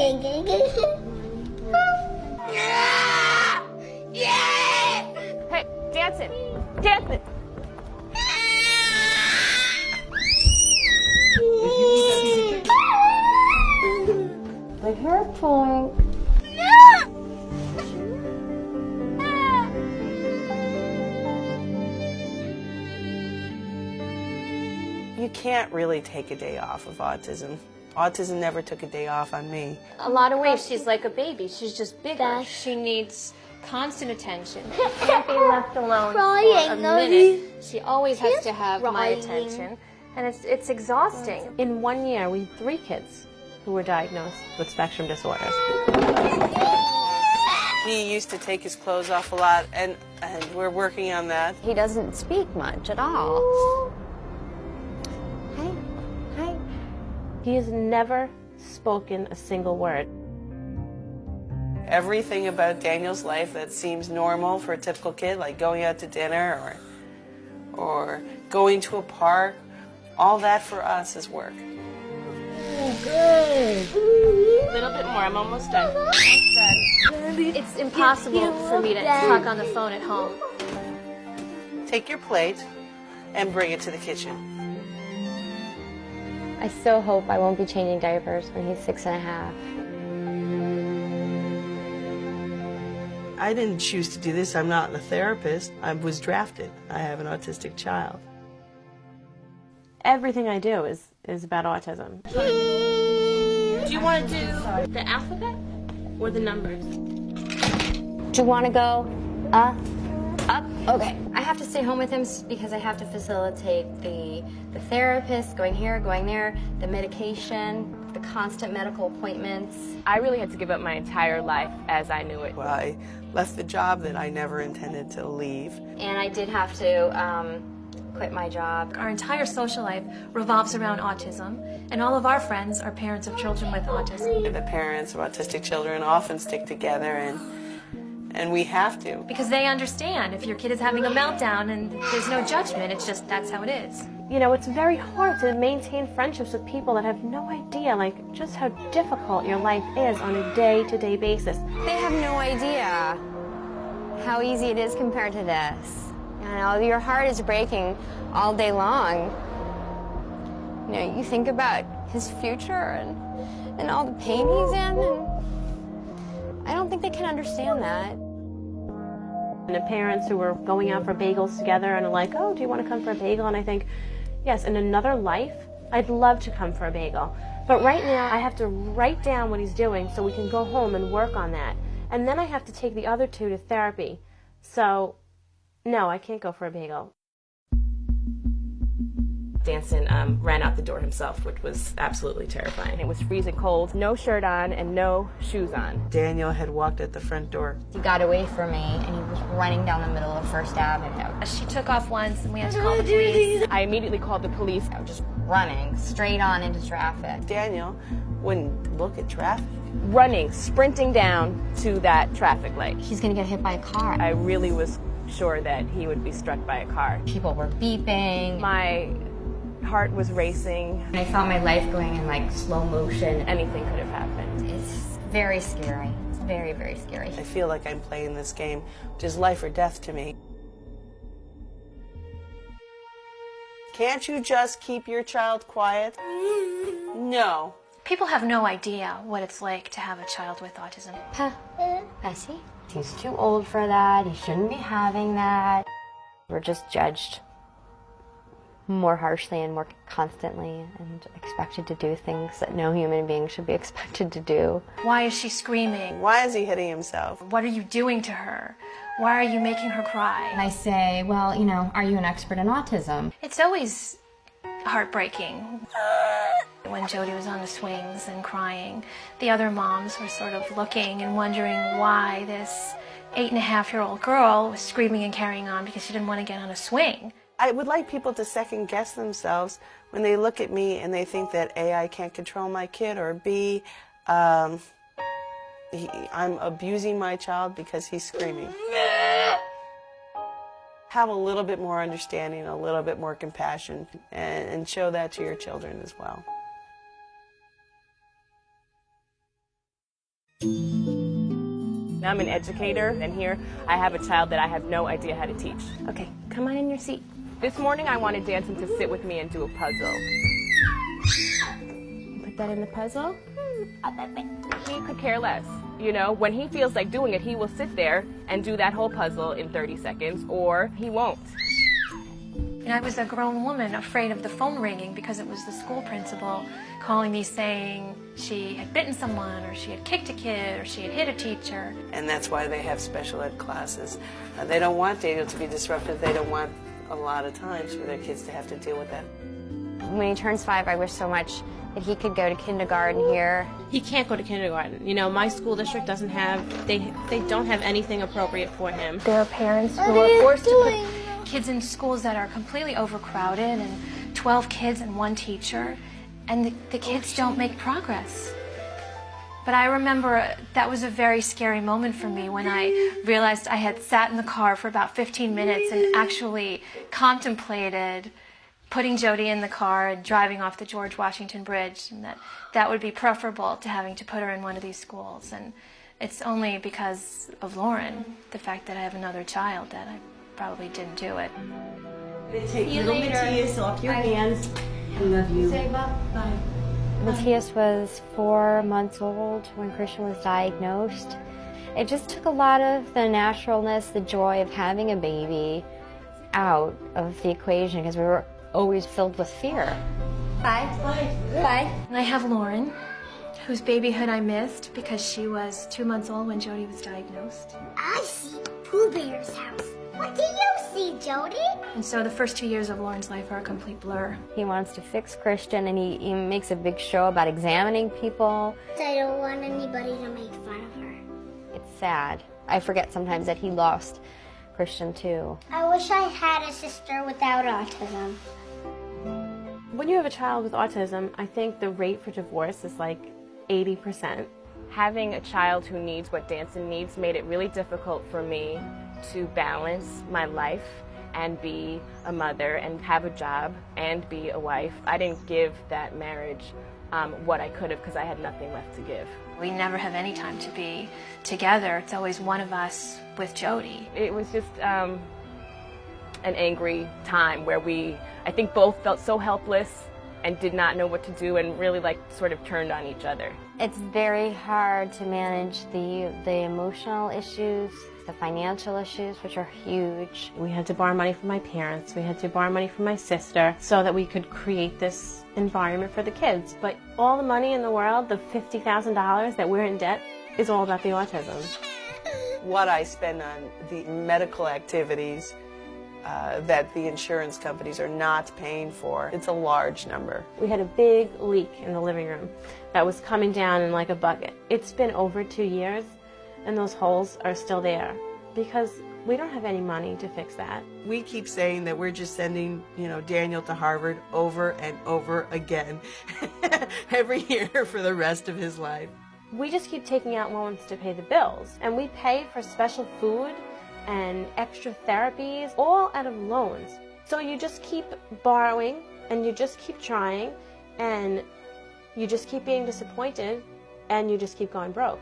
Hey, dance it. Dance it. My hair pulling. You can't really take a day off of autism. Autism never took a day off on me. A lot of ways, she's like a baby. She's just bigger. She needs constant attention. She can't be left alone for a minute. She always has to have my attention, and it's exhausting. In 1 year, we had 3 kids who were diagnosed with spectrum disorders. He used to take his clothes off a lot, and we're working on that. He doesn't speak much at all. Hi. Hi. He has never spoken a single word. Everything about Daniel's life that seems normal for a typical kid, like going out to dinner or going to a park, all that for us is work. A little bit more, I'm almost done. It's impossible for me to talk on the phone at home. Take your plate and bring it to the kitchen. I so hope I won't be changing diapers when he's 6.5. I didn't choose to do this. I'm not a therapist. I was drafted. I have an autistic child. Everything I do is about autism. Do you want to do the alphabet or the numbers? Do you want to go up? Okay. I have to stay home with him because I have to facilitate the therapist, going here, going there, the medication, the constant medical appointments. I really had to give up my entire life as I knew it. Well, I left the job that I never intended to leave. And I did have to quit my job. Our entire social life revolves around autism, and all of our friends are parents of children with autism. The parents of autistic children often stick together, and we have to. Because they understand if your kid is having a meltdown and there's no judgment, it's just that's how it is. You know, it's very hard to maintain friendships with people that have no idea, like, just how difficult your life is on a day-to-day basis. They have no idea how easy it is compared to this. You know, your heart is breaking all day long. You know, you think about his future and all the pain he's in, and I don't think they can understand that. And the parents who are going out for bagels together and are like, oh, do you want to come for a bagel? And I think, yes, in another life, I'd love to come for a bagel. But right now, I have to write down what he's doing so we can go home and work on that. And then I have to take the other 2 to therapy. So, no, I can't go for a bagel. Danson ran out the door himself, which was absolutely terrifying. It was freezing cold, no shirt on and no shoes on. Daniel had walked at the front door. He got away from me, and he was running down the middle of First Avenue. She took off once, and we had to call the police. I immediately called the police. I was just running straight on into traffic. Daniel wouldn't look at traffic. Running, sprinting down to that traffic light. He's gonna get hit by a car. I really was sure that he would be struck by a car. People were beeping. My heart was racing. I felt my life going in like slow motion. Anything could have happened. It's very scary. It's very, very scary. I feel like I'm playing this game, which is life or death to me. Can't you just keep your child quiet? No. People have no idea what it's like to have a child with autism. Bessie? He's too old for that. He shouldn't be having that. We're just judged more harshly and more constantly and expected to do things that no human being should be expected to do. Why is she screaming? Why is he hitting himself? What are you doing to her? Why are you making her cry? And I say, well, you know, are you an expert in autism? It's always heartbreaking. When Jody was on the swings and crying, the other moms were sort of looking and wondering why this 8.5-year-old girl was screaming and carrying on because she didn't want to get on a swing. I would like people to second guess themselves when they look at me and they think that A, I can't control my kid, or B, I'm abusing my child because he's screaming. Have a little bit more understanding, a little bit more compassion, and show that to your children as well. I'm an educator, and here I have a child that I have no idea how to teach. Okay, come on in your seat. This morning I wanted Danson to sit with me and do a puzzle. Put that in the puzzle. He could care less. You know, when he feels like doing it, he will sit there and do that whole puzzle in 30 seconds, or he won't. And I was a grown woman afraid of the phone ringing because it was the school principal calling me saying she had bitten someone or she had kicked a kid or she had hit a teacher. And that's why they have special ed classes. They don't want Daniel to be disruptive. They don't want a lot of times for their kids to have to deal with that. When he turns 5, I wish so much that he could go to kindergarten here. He can't go to kindergarten. You know, my school district doesn't have, they don't have anything appropriate for him. There are parents who are forced to put kids in schools that are completely overcrowded and 12 kids and one teacher, and the kids don't make progress. But I remember that was a very scary moment for me when I realized I had sat in the car for about 15 minutes and actually contemplated putting Jody in the car and driving off the George Washington Bridge, and that would be preferable to having to put her in one of these schools. And it's only because of Lauren, the fact that I have another child, that I probably didn't do it. Take little Matthias off your hands. I love you. Say bye. Matthias was 4 months old when Christian was diagnosed. It just took a lot of the naturalness, the joy of having a baby out of the equation because we were always filled with fear. Bye. Bye. Bye. And I have Lauren, whose babyhood I missed because she was 2 months old when Jody was diagnosed. I see Pooh Bear's house. What do you see, Jody? And so the first 2 years of Lauren's life are a complete blur. He wants to fix Christian, and he makes a big show about examining people. I don't want anybody to make fun of her. It's sad. I forget sometimes that he lost Christian too. I wish I had a sister without autism. When you have a child with autism, I think the rate for divorce is like 80%. Having a child who needs what Danson needs made it really difficult for me to balance my life and be a mother and have a job and be a wife. I didn't give that marriage what I could have because I had nothing left to give. We never have any time to be together. It's always one of us with Jody. It was just an angry time where I think both felt so helpless and did not know what to do and really sort of turned on each other. It's very hard to manage the emotional issues, the financial issues, which are huge. We had to borrow money from my parents. We had to borrow money from my sister so that we could create this environment for the kids. But all the money in the world, the $50,000 that we're in debt, is all about the autism. What I spend on the medical activities that the insurance companies are not paying for, it's a large number. We had a big leak in the living room that was coming down in like a bucket. It's been over 2 years, and those holes are still there because we don't have any money to fix that. We keep saying that we're just sending, Daniel to Harvard over and over again every year for the rest of his life. We just keep taking out loans to pay the bills, and we pay for special food and extra therapies, all out of loans. So you just keep borrowing, and you just keep trying, and you just keep being disappointed, and you just keep going broke.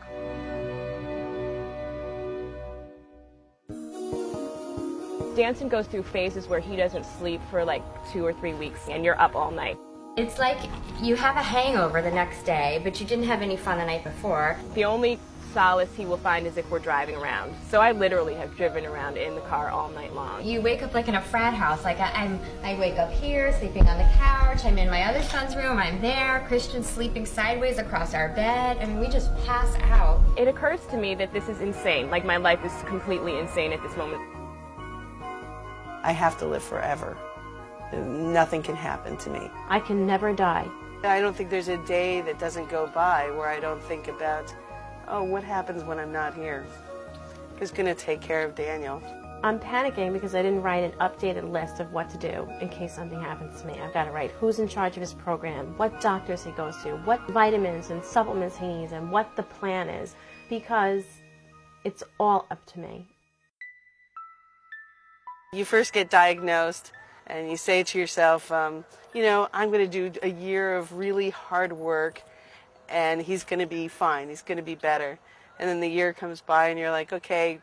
Danson goes through phases where he doesn't sleep for 2 or 3 weeks, and you're up all night. It's like you have a hangover the next day, but you didn't have any fun the night before. The only solace he will find is if we're driving around. So I literally have driven around in the car all night long. You wake up like in a frat house. Like I wake up here, sleeping on the couch. I'm in my other son's room. I'm there. Christian's sleeping sideways across our bed. I mean, we just pass out. It occurs to me that this is insane. My life is completely insane at this moment. I have to live forever. Nothing can happen to me. I can never die. I don't think there's a day that doesn't go by where I don't think about, what happens when I'm not here? Who's going to take care of Daniel? I'm panicking because I didn't write an updated list of what to do in case something happens to me. I've got to write who's in charge of his program, what doctors he goes to, what vitamins and supplements he needs, and what the plan is, because it's all up to me. You first get diagnosed and you say to yourself, I'm going to do a year of really hard work and he's going to be fine. He's going to be better. And then the year comes by and you're like, okay,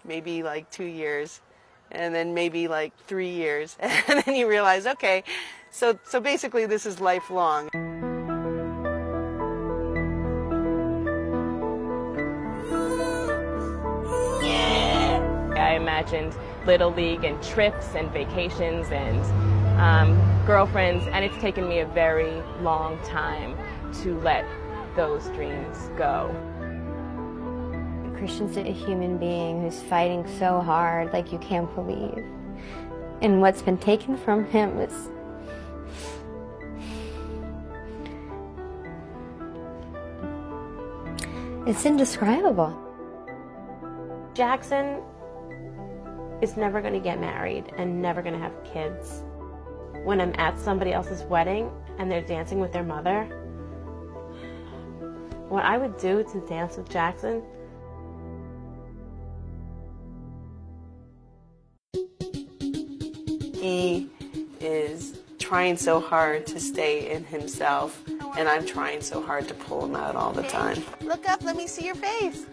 maybe like 2 years, and then maybe like 3 years. And then you realize, okay, so basically this is lifelong. I imagined Little League and trips and vacations and girlfriends, and it's taken me a very long time to let those dreams go. Christian's a human being who's fighting so hard like you can't believe. And what's been taken from him is it's indescribable. Jackson is never going to get married and never going to have kids. When I'm at somebody else's wedding and they're dancing with their mother, what I would do to dance with Jackson, he is trying so hard to stay in himself, and I'm trying so hard to pull him out all the time. Look up, let me see your face.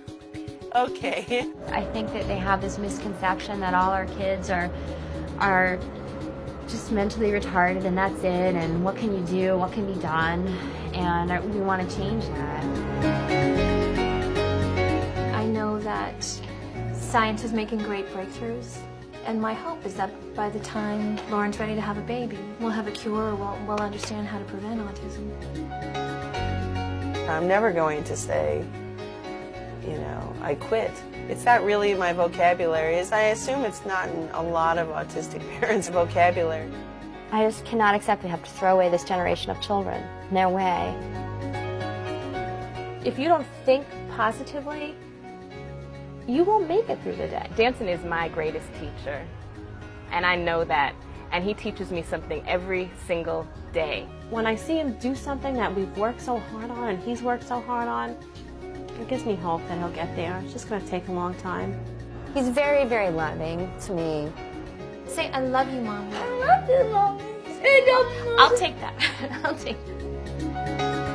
Okay. I think that they have this misconception that all our kids are just mentally retarded and that's it, and what can you do, what can be done, and we want to change that. I know that science is making great breakthroughs, and my hope is that by the time Lauren's ready to have a baby, we'll have a cure, we'll understand how to prevent autism. I'm never going to say, you know, I quit. It's not really my vocabulary. I assume it's not in a lot of autistic parents' vocabulary. I just cannot accept we have to throw away this generation of children. No way. if you don't think positively, you won't make it through the day. Danson is my greatest teacher, and I know that, and he teaches me something every single day. When I see him do something that we've worked so hard on and he's worked so hard on, it gives me hope that he'll get there. It's just going to take a long time. He's very, very loving to me. Say, I love you, Mommy. I love you, Mommy. I'll take that. I'll take that.